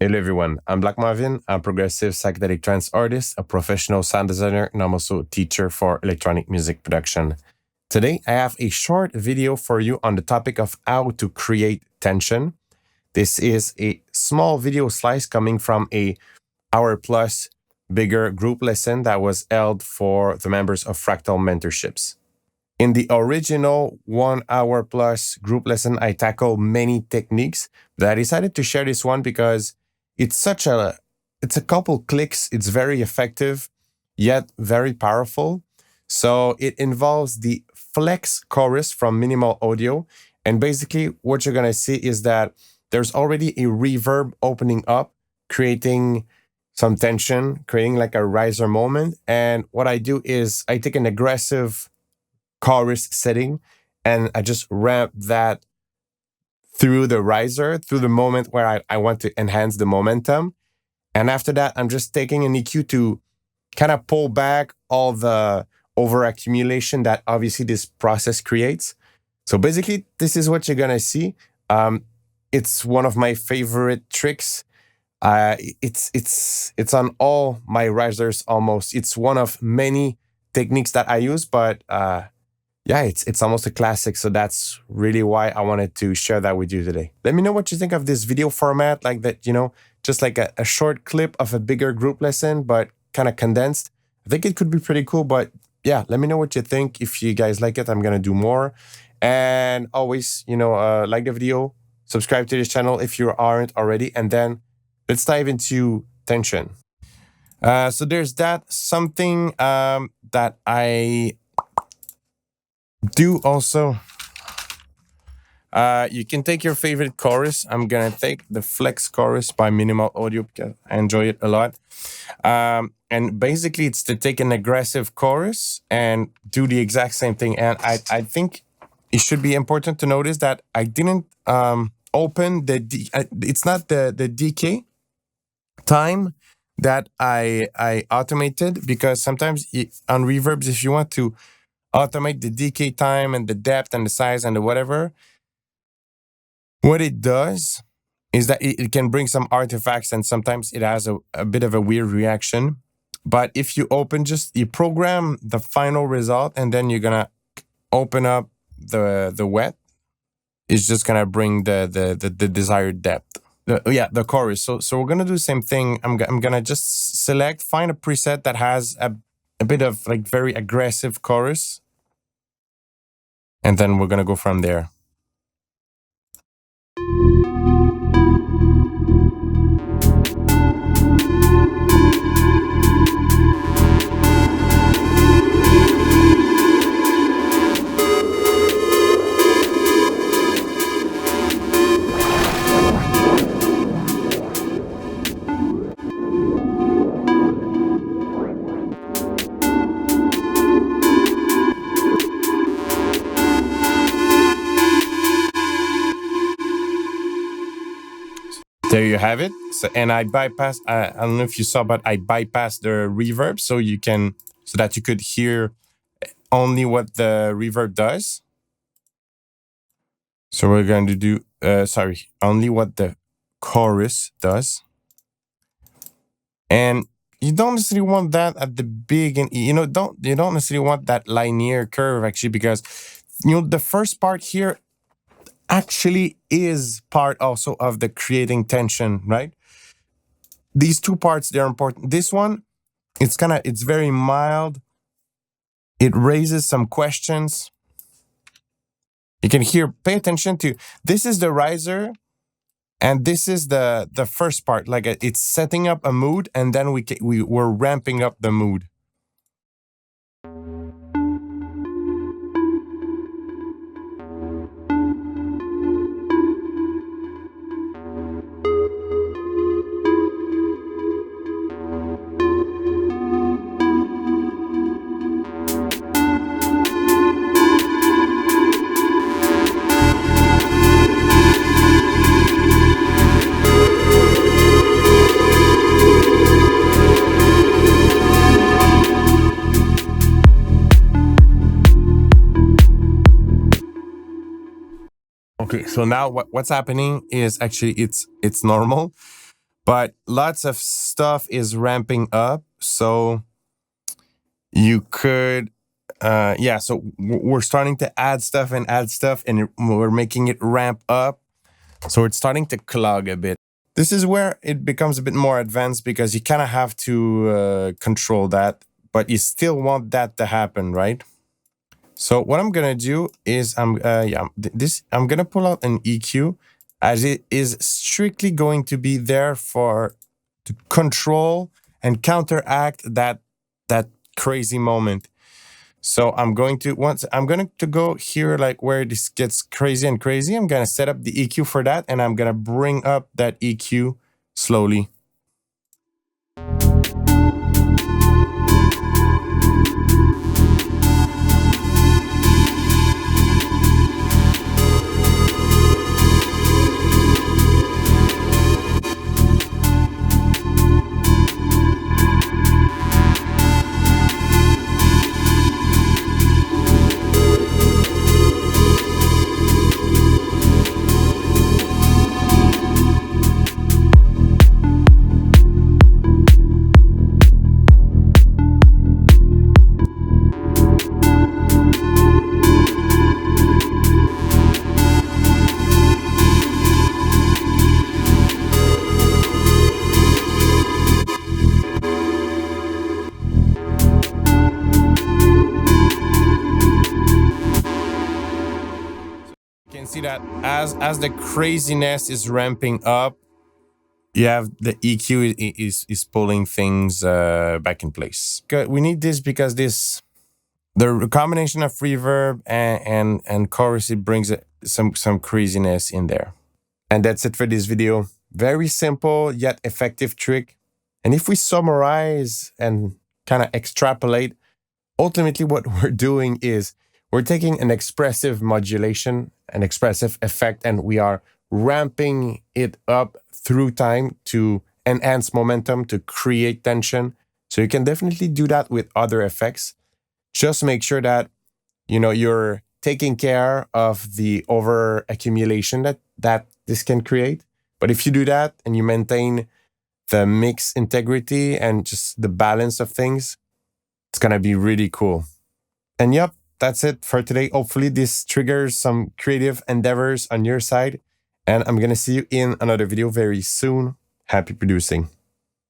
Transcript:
Hello everyone, I'm Black Marvin. I'm a progressive psychedelic trance artist, a professional sound designer, and I'm also a teacher for electronic music production. Today, I have a short video for you on the topic of how to create tension. This is a small video slice coming from a hour plus bigger group lesson that was held for the members of Fractal Mentorships. In the original 1 hour plus group lesson, I tackle many techniques, but I decided to share this one because it's a couple clicks. It's very effective, yet very powerful. So it involves the flex chorus from Minimal Audio. And basically what you're going to see is that there's already a reverb opening up, creating some tension, creating like a riser moment. And what I do is I take an aggressive chorus setting and I just ramp that through the riser, through the moment where I want to enhance the momentum. And after that, I'm just taking an EQ to kind of pull back all the over accumulation that obviously this process creates. So basically, this is what you're going to see. It's one of my favorite tricks. It's on all my risers almost. It's one of many techniques that I use, but yeah, it's almost a classic. So that's really why I wanted to share that with you today. Let me know what you think of this video format, like that, just like a short clip of a bigger group lesson, but kind of condensed. I think it could be pretty cool, but yeah, let me know what you think. If you guys like it, I'm going to do more. And always, like the video, subscribe to this channel if you aren't already. And then let's dive into tension. So there's that. Something that I do also, you can take your favorite chorus. I'm gonna take the Flex chorus by Minimal Audio because I enjoy it a lot. And basically it's to take an aggressive chorus and do the exact same thing. And I think it should be important to notice that I didn't open it's not the decay time that I automated, because sometimes on reverbs, if you want to automate the decay time and the depth and the size and the whatever, what it does is that it can bring some artifacts, and sometimes it has a bit of a weird reaction. But if you you program the final result, and then you're gonna open up the wet, it's just gonna bring the desired depth. The chorus. So we're gonna do the same thing. I'm gonna just find a preset that has a bit of like very aggressive chorus, and then we're gonna go from there. There you have it. So, and I bypassed, I don't know if you saw, but I bypassed the reverb so that you could hear only what the reverb does. So we're going to do, only what the chorus does. And you don't necessarily want that at the beginning, you don't necessarily want that linear curve actually, because, the first part here actually is part also of the creating tension, right? These two parts, they're important. This one, it's very mild. It raises some questions. You can hear, pay attention to, this is the riser, and this is the first part. Like it's setting up a mood, and then we're ramping up the mood. Okay, so now what's happening is actually it's normal, but lots of stuff is ramping up. So you could, yeah, so we're starting to add stuff and we're making it ramp up. So it's starting to clog a bit. This is where it becomes a bit more advanced because you kind of have to control that, but you still want that to happen, right? So what I'm gonna do is I'm gonna pull out an EQ, as it is strictly going to be there to control and counteract that crazy moment. So I'm going to go here, like where this gets crazy and crazy. I'm gonna set up the EQ for that, and I'm gonna bring up that EQ slowly. You can see that as the craziness is ramping up, you have the EQ is pulling things back in place. We need this because the combination of reverb and chorus, it brings some craziness in there. And that's it for this video. Very simple yet effective trick. And if we summarize and kind of extrapolate, ultimately what we're doing is we're taking an expressive modulation, an expressive effect, and we are ramping it up through time to enhance momentum, to create tension. So you can definitely do that with other effects. Just make sure that you're taking care of the over accumulation that this can create. But if you do that and you maintain the mix integrity and just the balance of things, it's gonna be really cool. And yep, that's it for today. Hopefully this triggers some creative endeavors on your side. And I'm gonna see you in another video very soon. Happy producing.